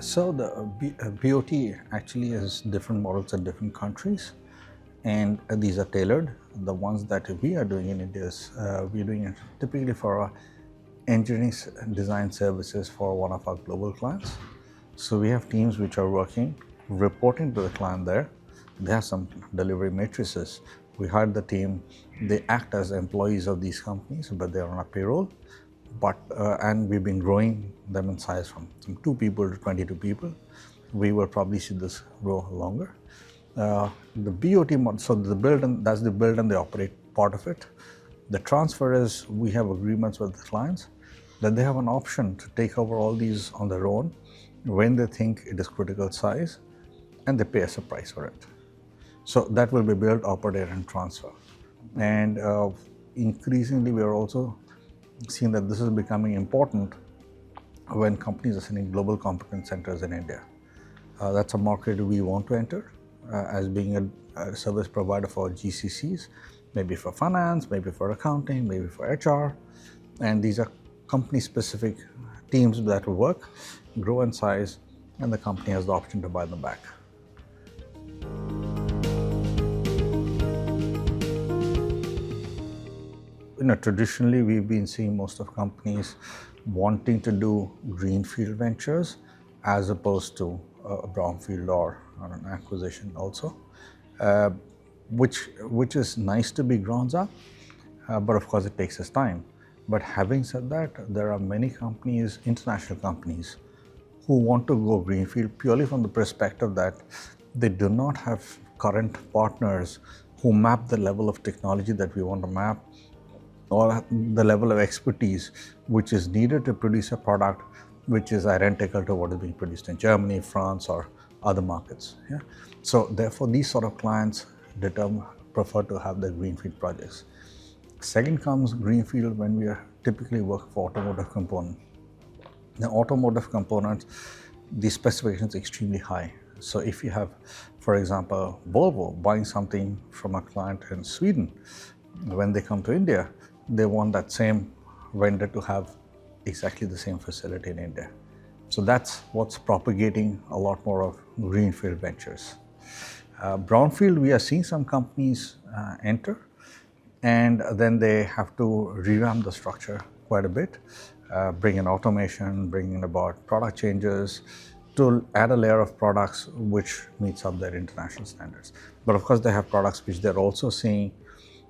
So the BOT actually has different models in different countries, and these are tailored. The ones that we are doing in India is we're doing it typically for our engineering design services for one of our global clients. So we have teams which are working, reporting to the client there. They have some delivery matrices. We hired the team. They act as employees of these companies, but they're on a payroll. And we've been growing them in size from 2 people to 22 people. We will probably see this grow longer. The BOT model, so that's the build and the operate part of it. The transfer is we have agreements with the clients that they have an option to take over all these on their own when they think it is critical size, and they pay us a price for it. So that will be build, operate, and transfer. And increasingly, we are also seeing that this is becoming important when companies are sending global competence centers in India. That's a market we want to enter as being a service provider for GCCs, maybe for finance, maybe for accounting, maybe for HR. And these are company-specific teams that will work, grow in size, and the company has the option to buy them back. Traditionally, we've been seeing most of companies wanting to do greenfield ventures as opposed to a brownfield or an acquisition also, which is nice to be grown up, but of course it takes us time. But having said that, there are many companies, international companies, who want to go greenfield purely from the perspective that they do not have current partners who map the level of technology that we want to map, or the level of expertise which is needed to produce a product which is identical to what is being produced in Germany, France, or other markets. Yeah? So therefore, these sort of clients prefer to have the greenfield projects. Second comes greenfield when we are typically work for automotive component. The automotive components, the specification is extremely high. So if you have, for example, Volvo buying something from a client in Sweden, when they come to India, they want that same vendor to have exactly the same facility in India. So that's what's propagating a lot more of greenfield ventures. Brownfield, we are seeing some companies enter, and then they have to revamp the structure quite a bit, bring in automation, bring in about product changes, to add a layer of products which meets up their international standards. But of course, they have products which they're also seeing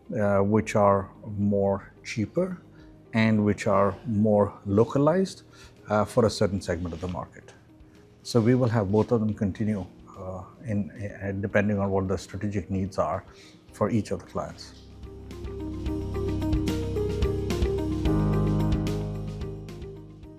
which are more cheaper and which are more localized for a certain segment of the market. So we will have both of them continue depending on what the strategic needs are for each of the clients.